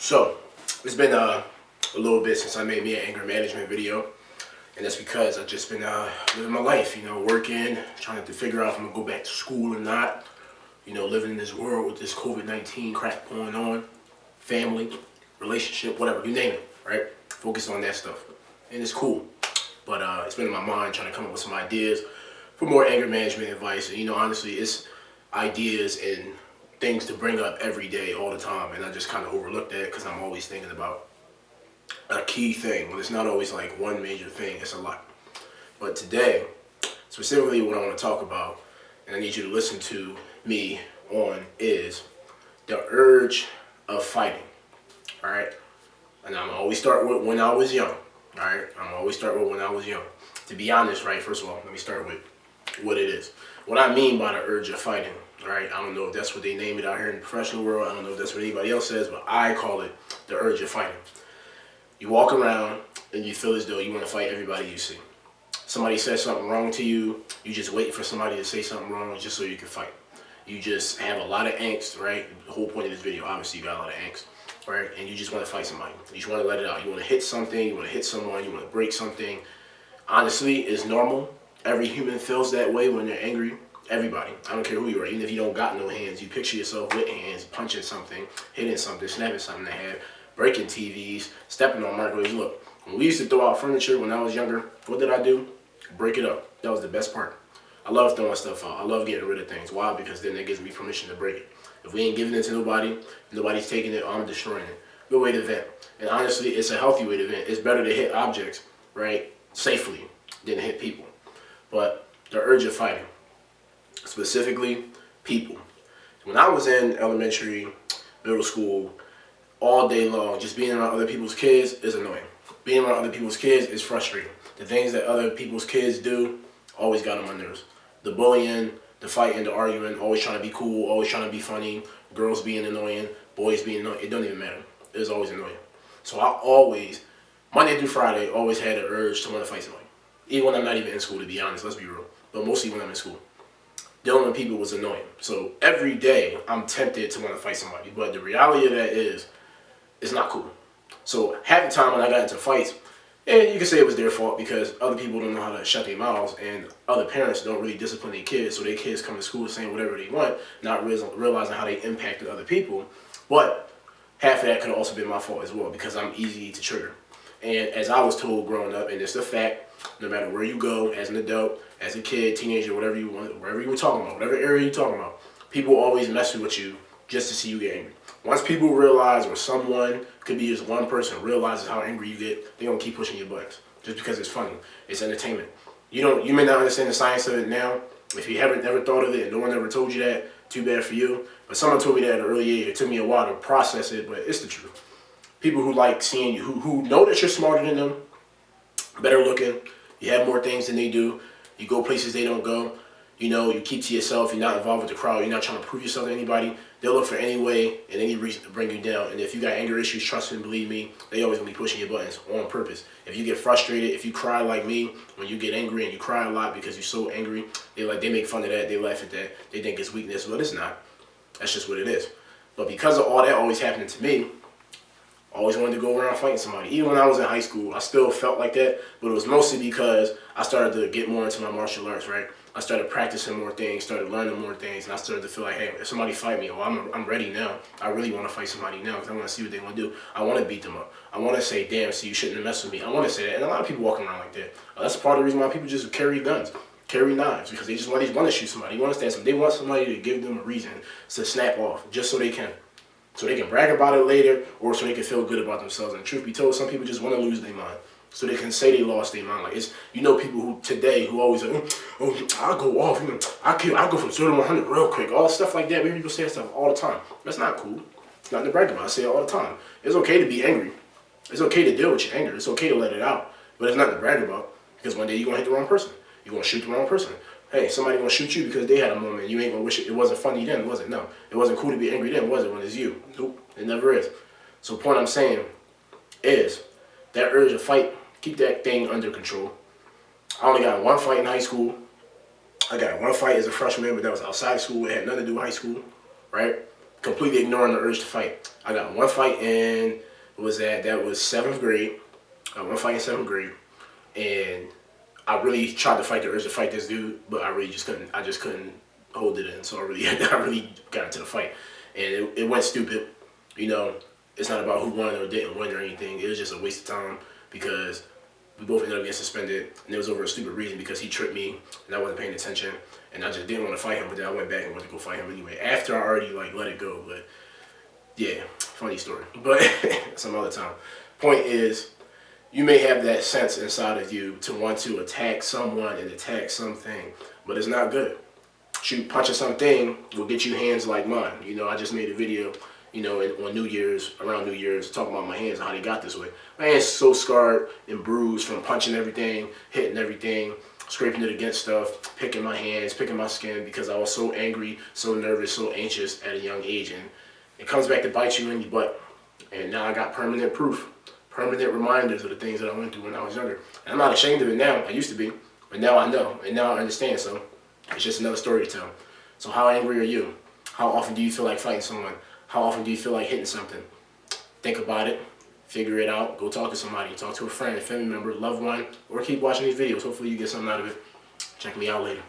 So, it's been a little bit since I made me an anger management video, and that's because I've just been living my life, working, trying to figure out if I'm going to go back to school or not, living in this world with this COVID-19 crap going on, family, relationship, whatever, you name it, right? Focus on that stuff, and it's cool, but it's been in my mind trying to come up with some ideas for more anger management advice, and honestly, it's ideas and things to bring up every day, all the time, and I just kind of overlook that because I'm always thinking about a key thing. Well, it's not always like one major thing, it's a lot. But today, specifically what I want to talk about, and I need you to listen to me on, is the urge of fighting, all right? And I'm always start with when I was young, all right? I'm always start with when I was young. To be honest, right, first of all, let me start with what it is. What I mean by the urge of fighting, all right? I don't know if that's what they name it out here in the professional world. I don't know if that's what anybody else says, but I call it the urge of fighting. You walk around and you feel as though you want to fight everybody you see. Somebody says something wrong to you, you just wait for somebody to say something wrong just so you can fight. You just have a lot of angst, right? The whole point of this video, obviously you got a lot of angst, right? And you just want to fight somebody. You just want to let it out. You want to hit something, you want to hit someone, you want to break something. Honestly, it's normal. Every human feels that way when they're angry. Everybody. I don't care who you are. Even if you don't got no hands, you picture yourself with hands, punching something, hitting something, snapping something they have, breaking TVs, stepping on microwaves. Look, when we used to throw out furniture when I was younger, what did I do? Break it up. That was the best part. I love throwing stuff out. I love getting rid of things. Why? Because then that gives me permission to break it. If we ain't giving it to nobody, nobody's taking it, I'm destroying it. Good way to vent. And honestly, it's a healthy way to vent. It's better to hit objects, right, safely than hit people. But the urge of fighting, specifically people. When I was in elementary, middle school, all day long, just being around other people's kids is annoying. Being around other people's kids is frustrating. The things that other people's kids do always got on my nerves. The bullying, the fighting, the arguing, always trying to be cool, always trying to be funny, girls being annoying, boys being annoying, it don't even matter. It was always annoying. So I always, Monday through Friday, always had the urge to want to fight somebody. Even when I'm not even in school, to be honest, let's be real. But mostly when I'm in school. Dealing with people was annoying. So every day, I'm tempted to want to fight somebody. But the reality of that is, it's not cool. So half the time when I got into fights, and you can say it was their fault because other people don't know how to shut their mouths and other parents don't really discipline their kids, so their kids come to school saying whatever they want, not realizing how they impacted other people. But half of that could have also been my fault as well because I'm easy to trigger. And as I was told growing up, and it's a fact, no matter where you go, as an adult, as a kid, teenager, whatever you want, wherever you were talking about, whatever area you're talking about, people always mess with you just to see you get angry. Once people realize, or someone, could be just one person, realizes how angry you get, they're going to keep pushing your buttons. Just because it's funny. It's entertainment. You may not understand the science of it now. If you haven't ever thought of it and no one ever told you that, too bad for you. But someone told me that at an early age. It took me a while to process it, but it's the truth. People who like seeing you, who know that you're smarter than them, better looking, you have more things than they do, you go places they don't go, you keep to yourself, you're not involved with the crowd, you're not trying to prove yourself to anybody, they'll look for any way and any reason to bring you down. And if you got anger issues, trust me, believe me, they always gonna be pushing your buttons on purpose. If you get frustrated, if you cry like me, when you get angry and you cry a lot because you're so angry, they make fun of that, they laugh at that, they think it's weakness, but it's not. That's just what it is. But because of all that always happening to me, I always wanted to go around fighting somebody. Even when I was in high school, I still felt like that, but it was mostly because I started to get more into my martial arts, right? I started practicing more things, started learning more things, and I started to feel like, hey, if somebody fight me, I'm ready now. I really want to fight somebody now because I want to see what they want to do. I want to beat them up. I want to say, damn, see, you shouldn't have messed with me. I want to say that, and a lot of people walking around like that. That's part of the reason why people just carry guns, carry knives, because they just want to shoot somebody. They want somebody to give them a reason to snap off, just so they can. So they can brag about it later, or so they can feel good about themselves. And truth be told, some people just want to lose their mind, so they can say they lost their mind. Like it's, people who today who always like, oh, I'll go off, I go from 0 to 100 real quick, all stuff like that. We hear people say that stuff all the time. That's not cool. It's nothing to brag about. I say it all the time. It's okay to be angry. It's okay to deal with your anger. It's okay to let it out, but it's nothing to brag about because one day you're gonna hit the wrong person. You're gonna shoot the wrong person. Hey, somebody gonna shoot you because they had a moment. You ain't gonna wish it wasn't funny then, was it? No. It wasn't cool to be angry then, was it, when it's you? Nope, it never is. So the point I'm saying is that urge to fight, keep that thing under control. I only got one fight in high school. I got one fight as a freshman, but that was outside school. It had nothing to do with high school, right? completely ignoring the urge to fight. I got one fight in, that was 7th grade. I got one fight in 7th grade, and I really tried to fight the urge to fight this dude, but I really just couldn't. I just couldn't hold it in. So I really got into the fight, and it went stupid. You know, it's not about who won or didn't win or anything. It was just a waste of time because we both ended up getting suspended, and it was over a stupid reason because he tripped me and I wasn't paying attention, and I just didn't want to fight him. But then I went back and went to go fight him anyway after I already like let it go. But yeah, funny story. But some other time. Point is, you may have that sense inside of you to want to attack someone and attack something, but it's not good. Shoot, punching something will get you hands like mine. You know, I just made a video, you know, on New Year's, around New Year's, talking about my hands and how they got this way. My hands so scarred and bruised from punching everything, hitting everything, scraping it against stuff, picking my hands, picking my skin because I was so angry, so nervous, so anxious at a young age. And it comes back to bite you in your butt. And now I got permanent proof, permanent reminders of the things that I went through when I was younger. And I'm not ashamed of it now. I used to be, but now I know, and now I understand. So it's just another story to tell. So how angry are you? How often do you feel like fighting someone? How often do you feel like hitting something? Think about it, figure it out, go talk to somebody, talk to a friend, family member, loved one, or keep watching these videos. Hopefully you get something out of it. Check me out later.